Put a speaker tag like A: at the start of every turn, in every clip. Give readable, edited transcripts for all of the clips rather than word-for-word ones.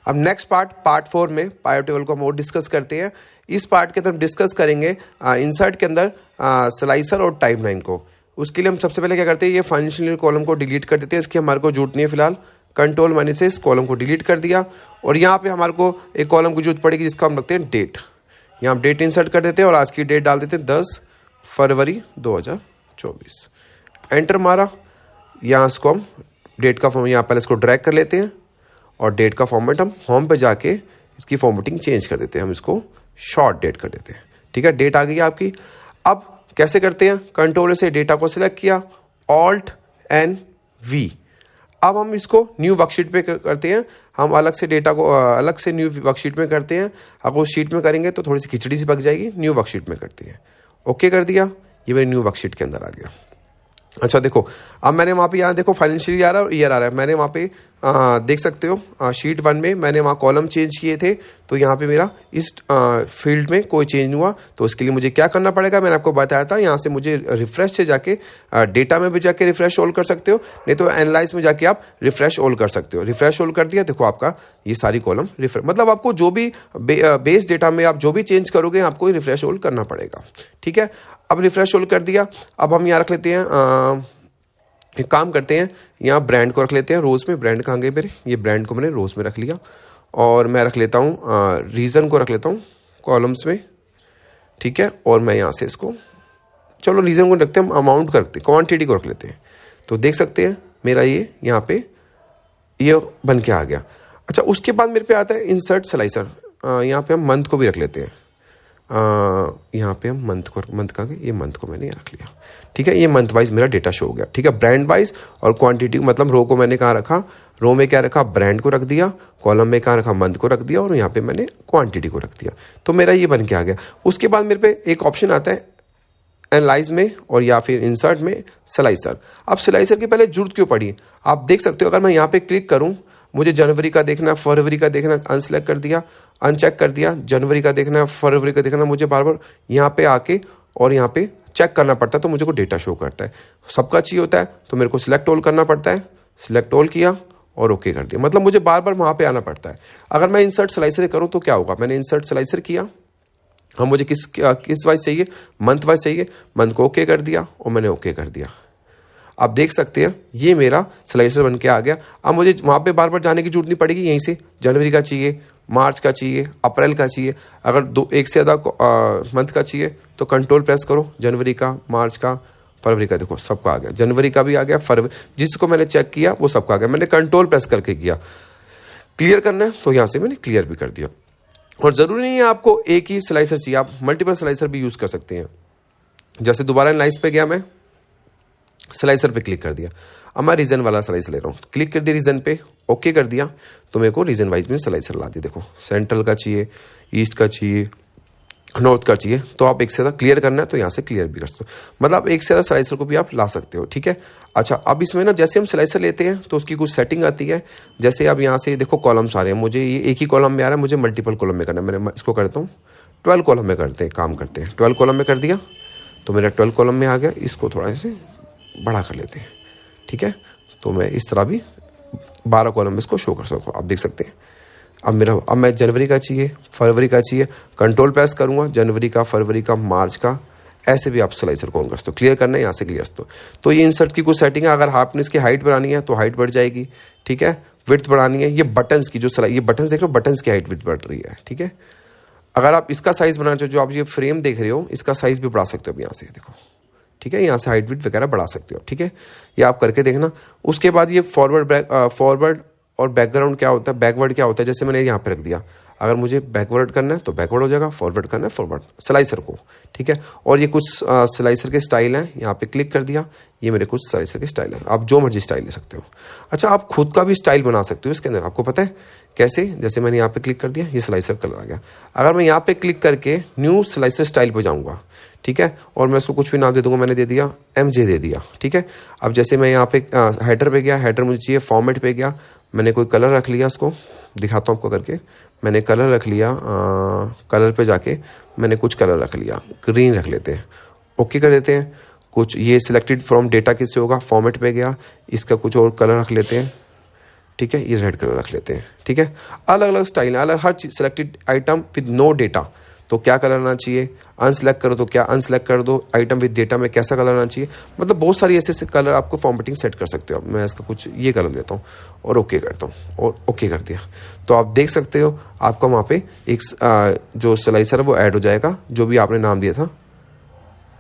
A: अब next part 4 में pivot table को हम और डिस्कस करते हैं। इस पार्ट के अंदर हम डिस्कस करेंगे इंसर्ट के अंदर स्लाइसर और टाइमलाइन को। उसके लिए हम सबसे पहले क्या करते हैं, ये फाइनेंशियल कॉलम को डिलीट कर देते हैं, इसकी हमारे को जरूरत नहीं है फिलहाल। कंट्रोल माइनस से इस कॉलम को डिलीट कर दिया और यहाँ पे हमारे को एक कॉलम की जरूरत पड़ेगी जिसका हम रखते हैं डेट। यहाँ हम डेट इंसर्ट कर देते हैं और आज की डेट डाल देते हैं 10 फरवरी 2024। एंटर मारा। यहाँ इसको हम डेट का फॉर्म यहाँ पहले इसको ड्रैग कर लेते हैं और डेट का फॉर्मेट हम होम पे जाके इसकी फॉर्मेटिंग चेंज कर देते हैं, हम इसको शॉर्ट डेट कर देते हैं। ठीक है, डेट आ गई आपकी। अब कैसे करते हैं, कंट्रोल से डेटा को सिलेक्ट किया, ऑल्ट एन वी। अब हम इसको न्यू वर्कशीट पे करते हैं, हम अलग से डेटा को अलग से न्यू वर्कशीट में करते हैं। अगर उस शीट में करेंगे तो थोड़ी सी खिचड़ी सी पक जाएगी, न्यू वर्कशीट में करते हैं। ओके कर दिया, ये मेरे न्यू वर्कशीट के अंदर आ गया। अच्छा देखो, अब मैंने वहाँ पे यहाँ देखो फाइनेंशियल ईयर और ईयर आ रहा है, मैंने वहाँ पे देख सकते हो शीट 1 में मैंने वहाँ कॉलम चेंज किए थे, तो यहाँ पे मेरा इस फील्ड में कोई चेंज नहीं हुआ। तो उसके लिए मुझे क्या करना पड़ेगा, मैंने आपको बताया था, यहाँ से मुझे रिफ्रेश से जाके डेटा में भी जाके रिफ्रेश ऑल कर सकते हो, नहीं तो एनालाइज में जाके आप रिफ्रेश ऑल कर सकते हो। रिफ्रेश ऑल कर दिया, देखो आपका ये सारी कॉलम रिफ्रेश, मतलब आपको जो भी बेस डेटा में आप जो भी चेंज करोगे आपको रिफ्रेश ऑल करना पड़ेगा। ठीक है, अब रिफ्रेश ऑल कर दिया। अब हम यहाँ रख लेते हैं, एक काम करते हैं, यहाँ ब्रांड को रख लेते हैं रोज़ में। ब्रांड कहाँ गए मेरे, ये ब्रांड को मैंने रोज़ में रख लिया और मैं रख लेता हूँ रीज़न को रख लेता हूँ कॉलम्स में। ठीक है, और मैं यहाँ से इसको, चलो रीज़न को रखते हैं, हम अमाउंट को रखते हैं, क्वांटिटी को रख लेते हैं। तो देख सकते हैं मेरा ये यहाँ पे ये बन के आ गया। अच्छा, उसके बाद मेरे पे आता है इंसर्ट स्लाइसर। यहाँ पे हम मंथ को भी रख लेते हैं, यहाँ पे हम मंथ का ये मंथ को मैंने रख लिया। ठीक है, ये मंथ वाइज मेरा डेटा शो हो गया। ठीक है, ब्रांड वाइज और क्वांटिटी, मतलब रो को मैंने कहाँ रखा, रो में क्या रखा, ब्रांड को रख दिया, कॉलम में कहाँ रखा, मंथ को रख दिया और यहाँ पे मैंने क्वांटिटी को रख दिया। तो मेरा ये बन के आ गया। उसके बाद मेरे पे एक ऑप्शन आता है एनालाइज में और या फिर इंसर्ट में स्लाइसर। अब स्लाइसर की पहले जरूरत क्यों पड़ी, आप देख सकते हो, अगर मैं यहाँ पे क्लिक करूँ, मुझे जनवरी का देखना, फरवरी का देखना, अनसेलेक्ट कर दिया, अनचेक कर दिया, जनवरी का देखना है, फरवरी का देखना, मुझे बार बार यहाँ पे आके और यहाँ पे चेक करना पड़ता है, तो मुझे को डेटा शो करता है। सबका चाहिए होता है तो मेरे को सिलेक्ट ऑल करना पड़ता है, सिलेक्ट ऑल किया और ओके कर दिया, मतलब मुझे बार बार वहाँ पे आना पड़ता है। अगर मैं इंसर्ट स्लाइसर करूँ तो क्या होगा, मैंने इंसर्ट स्लाइसर किया, हम मुझे किस वाइज चाहिए, मंथ वाइज चाहिए, मंथ को ओके कर दिया और मैंने ओके कर दिया। आप देख सकते हैं ये मेरा स्लाइसर बन के आ गया। अब मुझे वहाँ पे बार बार जाने की जरूरत नहीं पड़ेगी, यहीं से जनवरी का चाहिए, मार्च का चाहिए, अप्रैल का चाहिए, अगर एक से ज़्यादा मंथ का चाहिए तो कंट्रोल प्रेस करो, जनवरी का, मार्च का, फरवरी का, देखो सबका आ गया, जनवरी का भी आ गया, फरवरी जिसको मैंने चेक किया वो सबका आ गया, मैंने कंट्रोल प्रेस करके किया। क्लियर करना है तो यहाँ से मैंने क्लियर भी कर दिया। और ज़रूरी नहीं है आपको एक ही स्लाइसर चाहिए, आप मल्टीपल स्लाइसर भी यूज़ कर सकते हैं। जैसे दोबारा एनालाइज पे गया, मैं स्लाइसर पे क्लिक कर दिया, अब मैं रीजन वाला स्लाइसर ले रहा हूँ, क्लिक कर दिया रीजन पे, ओके कर दिया, तो मेरे को रीजन वाइज में स्लाइसर ला दिया। देखो सेंट्रल का चाहिए, ईस्ट का चाहिए, नॉर्थ का चाहिए, तो आप एक से ज़्यादा क्लियर करना है तो यहाँ से क्लियर भी कर सकते हो, मतलब एक से ज़्यादा स्लाइसर को भी आप ला सकते हो। ठीक है, अच्छा अब इसमें ना जैसे हम स्लाइसर लेते हैं तो उसकी कुछ सेटिंग आती है। जैसे अब यहाँ से देखो कॉलम्स आ रहे हैं, मुझे ये एक ही कॉलम में आ रहा है, मुझे मल्टीपल कॉलम में करना है। मैंने इसको करता हूँ 12 कॉलम में काम करते हैं, 12 कॉलम में कर दिया तो मेरा 12 कॉलम में आ गया। इसको थोड़ा ऐसे बड़ा कर लेते हैं। ठीक है, तो मैं इस तरह भी 12 कॉलम में इसको शो कर सकूँ, आप देख सकते हैं। अब मैं जनवरी का चाहिए, फरवरी का चाहिए, कंट्रोल प्रेस करूँगा, जनवरी का, फरवरी का, मार्च का, ऐसे भी आप स्लाइसर को ऑन कर सकते हो। क्लियर करना है यहाँ से क्लियर तो ये इंसर्ट की कुछ सेटिंग है। अगर आपने इसकी हाइट बढ़ानी है तो हाइट बढ़ जाएगी। ठीक है, विड्थ बढ़ानी है, ये बटन्स की ये बटन्स देख रहे हो, बटन्स की हाइट विड्थ बढ़ रही है। ठीक है, अगर आप इसका साइज़ बनाना चाहो, जो आप ये फ्रेम देख रहे हो, इसका साइज़ भी बढ़ा सकते हो यहाँ से, देखो। ठीक है, यहाँ से हाइट विड्थ वगैरह बढ़ा सकते हो। ठीक है, ये आप करके देखना। उसके बाद ये फॉरवर्ड और बैकग्राउंड क्या होता है, बैकवर्ड क्या होता है, जैसे मैंने यहाँ पे रख दिया, अगर मुझे बैकवर्ड करना है तो बैकवर्ड हो जाएगा, फॉरवर्ड करना है फॉरवर्ड स्लाइसर को। ठीक है, और ये कुछ स्लाइसर के स्टाइल हैं, यहाँ पे क्लिक कर दिया, ये मेरे कुछ स्लाइसर के स्टाइल हैं, आप जो मर्जी स्टाइल ले सकते हो। अच्छा, आप खुद का भी स्टाइल बना सकते हो इसके अंदर, आपको पता है कैसे, जैसे मैंने यहाँ पे क्लिक कर दिया, ये स्लाइसर कलर आ गया। अगर मैं यहाँ पे क्लिक करके न्यू स्लाइसर स्टाइल पे जाऊँगा, ठीक है, और मैं इसको कुछ भी नाम दे दूँगा, मैंने दे दिया MJ दे दिया। ठीक है, अब जैसे मैं यहाँ पे हेडर पे गया, हेडर मुझे चाहिए, फॉर्मेट पे गया, मैंने कोई कलर रख लिया, इसको दिखाता हूँ आपको करके, मैंने कलर रख लिया, कलर पे जाके मैंने कुछ कलर रख लिया, ग्रीन रख लेते हैं, ओके कर देते हैं। कुछ ये सिलेक्टेड फ्रॉम डेटा किससे होगा, फॉर्मेट पे गया, इसका कुछ और कलर रख लेते हैं, ठीक है, ये रेड कलर रख लेते हैं। ठीक है, अलग अलग स्टाइल है, अलग हर चीज selected item with no data तो क्या कलर आना चाहिए, अनसेलेक्ट करो तो क्या अनसेलेक्ट कर दो, आइटम विद डेटा में कैसा कलर आना चाहिए, मतलब बहुत सारी ऐसे कलर आपको फॉर्मेटिंग सेट कर सकते हो। अब मैं इसका कुछ ये कलर लेता हूँ और ओके करता हूँ और ओके कर दिया, तो आप देख सकते हो आपका वहाँ पे एक जो स्लाइसर है वो ऐड हो जाएगा, जो भी आपने नाम दिया था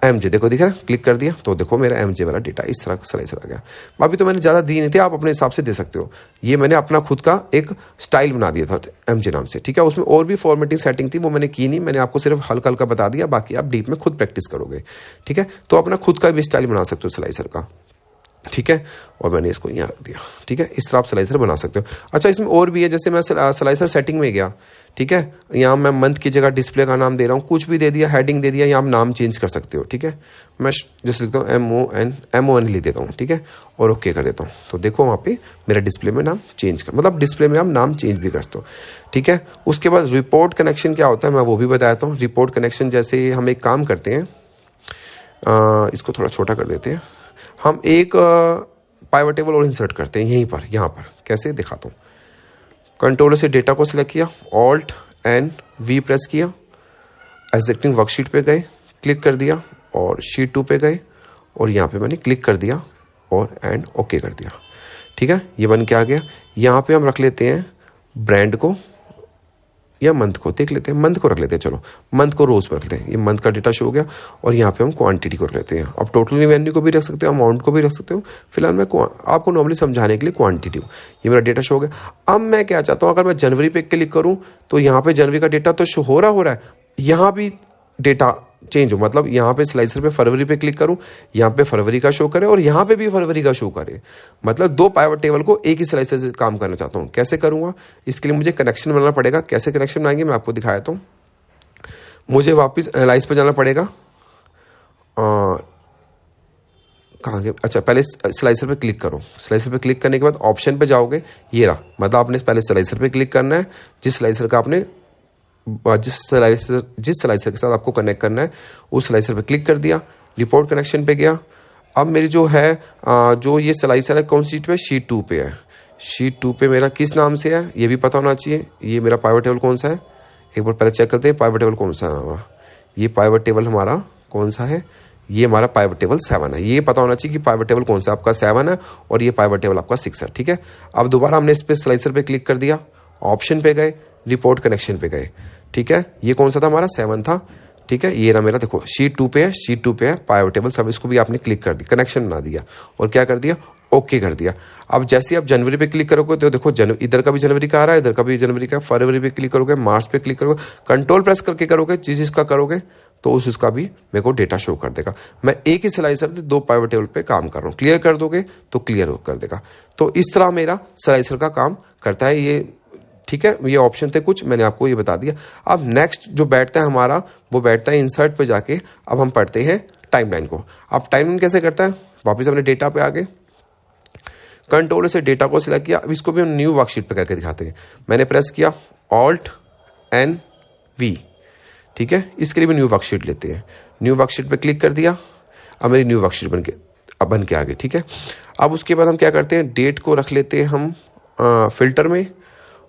A: MJ, देखो दिख रहा है, क्लिक कर दिया तो देखो मेरा MJ वाला डेटा इस तरह का स्लाइसर आ गया। अभी तो मैंने ज़्यादा दी नहीं थी, आप अपने हिसाब से दे सकते हो। ये मैंने अपना खुद का एक स्टाइल बना दिया था MJ नाम से। ठीक है, उसमें और भी फॉर्मेटिंग सेटिंग थी, वो मैंने की नहीं, मैंने आपको सिर्फ हल्का हल्का बता दिया, बाकी आप डीप में खुद प्रैक्टिस करोगे। ठीक है, तो अपना खुद का भी स्टाइल बना सकते हो स्लाइसर का। ठीक है, और मैंने इसको यहाँ रख दिया। ठीक है, इस तरह आप स्लाइसर बना सकते हो। अच्छा, इसमें और भी है, जैसे मैं स्लाइसर सेटिंग में गया, ठीक है, यहाँ मैं मंथ की जगह डिस्प्ले का नाम दे रहा हूँ, कुछ भी दे दिया, हेडिंग दे दिया, यहाँ आप नाम चेंज कर सकते हो। ठीक है, मैं जैसे लिखता हूँ MON लिख देता हूँ। ठीक है, और ओके कर देता हूँ, तो देखो वहाँ पे मेरा डिस्प्ले में नाम चेंज कर, मतलब डिस्प्ले में आप नाम चेंज भी कर सकते हो। ठीक है, उसके बाद रिपोर्ट कनेक्शन क्या होता है मैं वो भी बताता हूँ। रिपोर्ट कनेक्शन जैसे हम एक काम करते हैं, इसको थोड़ा छोटा कर देते हैं, हम एक पाइवट टेबल और इंसर्ट करते हैं यहीं पर, यहाँ पर कैसे दिखाता हूँ। कंट्रोलर से डेटा को सिलेक्ट किया, Alt+V प्रेस किया, एग्जिस्टिंग वर्कशीट पे गए, क्लिक कर दिया और शीट 2 पे गए और यहाँ पे मैंने क्लिक कर दिया और एंड ओके कर दिया। ठीक है, ये बन के आ गया। यहाँ पे हम रख लेते हैं ब्रांड को या मंथ को, देख लेते हैं मंथ को रख लेते हैं, चलो मंथ को रोज पर रखते हैं, ये मंथ का डेटा शो हो गया। और यहाँ पे हम क्वांटिटी को रख लेते हैं। अब टोटल रिवेन्यू को भी रख सकते हो, अमाउंट को भी रख सकते हो, फिलहाल मैं आपको नॉर्मली समझाने के लिए क्वांटिटी, ये मेरा डेटा शो हो गया। अब मैं क्या चाहता हूँ, अगर मैं जनवरी पे क्लिक करूँ तो यहाँ पे जनवरी का डेटा तो शो हो रहा है, यहाँ भी डेटा चेंज हो, मतलब यहाँ पे स्लाइसर पे फरवरी पे क्लिक करूँ, यहाँ पे फरवरी का शो करे और यहाँ पे भी फरवरी का शो करे, मतलब दो पाइवट टेबल को एक ही स्लाइसर से काम करना चाहता हूँ। कैसे करूँगा, इसके लिए मुझे कनेक्शन बनाना पड़ेगा। कैसे कनेक्शन बनाएंगे मैं आपको दिखाया हूँ। मुझे वापस एनालाइज पे जाना पड़ेगा, कहाँ गए, अच्छा पहले स्लाइसर पे क्लिक करो, स्लाइसर पे क्लिक करने के बाद ऑप्शन पे जाओगे, ये रहा, मतलब आपने पहले स्लाइसर पे क्लिक करना है, जिस स्लाइसर का आपने जिस स्लाइसर के साथ आपको कनेक्ट करना है उस स्लाइसर पे क्लिक कर दिया, रिपोर्ट कनेक्शन पे गया। अब मेरी जो है जो ये स्लाइसर है कौन सी शीट पे, शीट 2 पे है। शीट 2 पे मेरा किस नाम से है ये भी पता होना चाहिए। ये मेरा पाइवट टेबल कौन सा है, एक बार पहले चेक करते हैं पाइवट टेबल कौन सा है हमारा। ये पाइवट टेबल हमारा कौन सा है, ये हमारा पाइवट टेबल 7 है। ये पता होना चाहिए कि पाइवट टेबल कौन सा आपका 7 है और ये पाइवट टेबल आपका 6 है। ठीक है, अब दोबारा हमने इस पे स्लाइसर पे क्लिक कर दिया, ऑप्शन पे गए, रिपोर्ट कनेक्शन पे गए। ठीक है, ये कौन सा था हमारा 7 था। ठीक है, ये रहा मेरा, देखो शीट 2 पे है, शीट 2 पे है पाइवट टेबल सब, इसको भी आपने क्लिक कर दिया, कनेक्शन बना दिया और क्या कर दिया, ओके कर दिया। अब जैसे आप जनवरी पे क्लिक करोगे तो देखो इधर का भी जनवरी का आ रहा है, इधर का भी जनवरी का, फरवरी पे क्लिक करोगे, मार्च पे क्लिक करोगे, कंट्रोल प्रेस करके करोगे, जिस इसका करोगे तो उसका भी मेरे को डेटा शो कर देगा। मैं एक ही स्लाइसर से दो पाइवट टेबल पे काम कर रहा हूँ, क्लियर कर दोगे तो क्लियर कर देगा। तो इस तरह मेरा स्लाइसर का काम करता है ये। ठीक है, ये ऑप्शन थे कुछ, मैंने आपको ये बता दिया। अब नेक्स्ट जो बैठता है हमारा वो बैठता है इंसर्ट पे जाके, अब हम पढ़ते हैं टाइमलाइन को। अब टाइमलाइन कैसे करता है, वापस हमने डेटा पे आ गए, कंट्रोल से डेटा को सिलेक्ट किया। अब इसको भी हम न्यू वर्कशीट पे करके दिखाते हैं। मैंने प्रेस किया Alt+V, ठीक है, इसके लिए भी न्यू वर्कशीट लेते हैं। न्यू वर्कशीट पे क्लिक कर दिया, अब मेरी न्यू वर्कशीट बन के आ गई। ठीक है, अब उसके बाद हम क्या करते हैं, डेट को रख लेते हैं हम फिल्टर में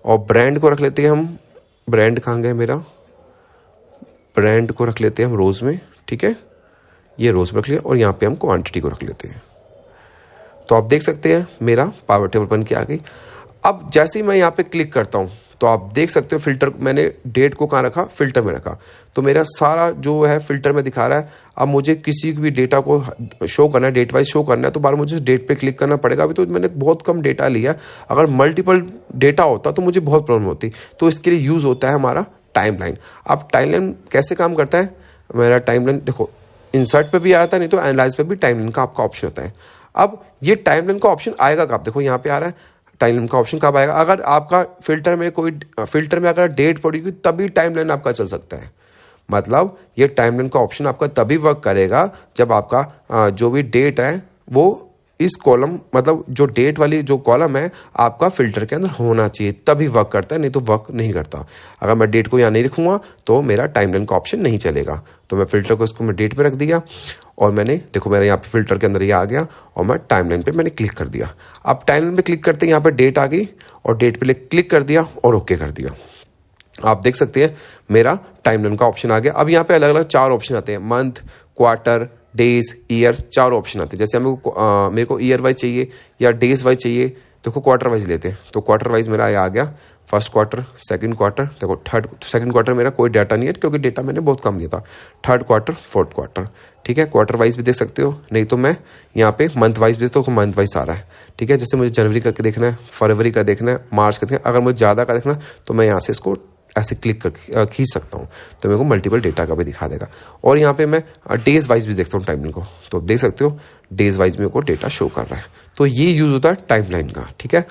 A: और ब्रांड को रख लेते हैं हम, ब्रांड कहाँ गए मेरा, ब्रांड को रख लेते हैं हम रोज़ में। ठीक है, ये रोज़ में रख लिया और यहाँ पे हम क्वांटिटी को रख लेते हैं। तो आप देख सकते हैं मेरा पावर टेबल बन के आ गई। अब जैसे ही मैं यहाँ पे क्लिक करता हूँ तो आप देख सकते हो फिल्टर, मैंने डेट को कहाँ रखा, फिल्टर में रखा, तो मेरा सारा जो है फिल्टर में दिखा रहा है। अब मुझे किसी भी डेटा को शो करना है, डेट वाइज शो करना है, तो बार मुझे डेट पे क्लिक करना पड़ेगा। अभी तो मैंने बहुत कम डेटा लिया, अगर मल्टीपल डेटा होता तो मुझे बहुत प्रॉब्लम होती। तो इसके लिए यूज़ होता है हमारा टाइमलाइन। अब टाइमलाइन कैसे काम करता है, मेरा टाइमलाइन देखो इंसर्ट पे भी आया था, नहीं तो एनालाइज पे भी टाइमलाइन का आपका ऑप्शन होता है। अब ये टाइमलाइन का ऑप्शन आएगा कब, देखो यहाँ पे आ रहा है टाइमलाइन का ऑप्शन कब आएगा, अगर आपका फिल्टर में अगर डेट पड़ेगी तभी टाइमलाइन आपका चल सकता है। मतलब ये टाइमलाइन का ऑप्शन आपका तभी वर्क करेगा जब आपका जो भी डेट है वो इस कॉलम मतलब जो डेट वाली जो कॉलम है आपका फिल्टर के अंदर होना चाहिए, तभी वर्क करता है, नहीं तो वर्क नहीं करता। अगर मैं डेट को यहाँ नहीं लिखूंगा तो मेरा टाइमलाइन का ऑप्शन नहीं चलेगा। तो मैं फिल्टर को इसको मैं डेट पे रख दिया और मैंने देखो मेरा यहाँ पे फिल्टर के अंदर ये आ गया और मैं टाइमलाइन पे मैंने क्लिक कर दिया। अब टाइमलाइन पे क्लिक करते ही यहाँ पे डेट आ गई और डेट पे क्लिक कर दिया और ओके कर दिया। आप देख सकते हैं मेरा टाइमलाइन का ऑप्शन आ गया। अब यहाँ पे अलग अलग 4 ऑप्शन आते हैं, month, quarter, days, year, 4 option आते हैं। जैसे मेरे को ईयर वाइज चाहिए या डेज वाइज चाहिए, देखो क्वार्टर वाइज लेते हैं तो क्वार्टर वाइज मेरा ये आ गया, फर्स्ट क्वार्टर, सेकंड क्वार्टर, देखो सेकंड क्वार्टर मेरा कोई डाटा नहीं है क्योंकि डेटा मैंने बहुत कम लिया था, थर्ड क्वार्टर, फोर्थ क्वार्टर, ठीक है। क्वार्टर वाइज भी देख सकते हो, नहीं तो मैं यहाँ पे मंथ वाइज भी तो मंथ वाइज आ रहा है, ठीक है। जैसे मुझे जनवरी का देखना है, फरवरी का देखना है, मार्च का देखना है, अगर मुझे ज़्यादा का देखना है तो मैं यहाँ से इसको ऐसे क्लिक कर खींच सकता हूँ तो मेरे को मल्टीपल डेटा का भी दिखा देगा। और यहाँ पे मैं डेज वाइज भी देखता हूँ टाइमलाइन को, तो देख सकते हो डेज वाइज मेरे को डेटा शो कर रहा है। तो ये यूज़ होता है टाइमलाइन का, ठीक है।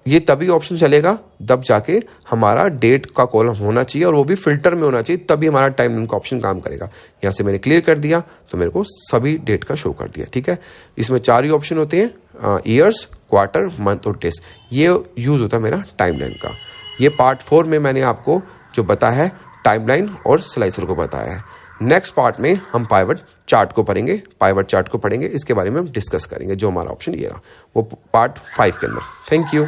A: ये तभी ऑप्शन चलेगा जब जाके हमारा डेट का कॉलम होना चाहिए और वो भी फिल्टर में होना चाहिए, तभी हमारा टाइमलाइन का ऑप्शन काम करेगा। यहाँ से मैंने क्लियर कर दिया तो मेरे को सभी डेट का शो कर दिया, ठीक है। इसमें 4 ही ऑप्शन होते हैं, ईयर्स, क्वार्टर, मंथ और डेज। ये यूज़ होता है मेरा टाइमलाइन का। ये पार्ट 4 में मैंने आपको जो बताया है टाइमलाइन और स्लाइसर को बताया है। नेक्स्ट पार्ट में हम पाइवट चार्ट को पढ़ेंगे, पाइवट चार्ट को पढ़ेंगे, इसके बारे में हम डिस्कस करेंगे, जो हमारा ऑप्शन ये रहा वो पार्ट 5 के अंदर। Thank you.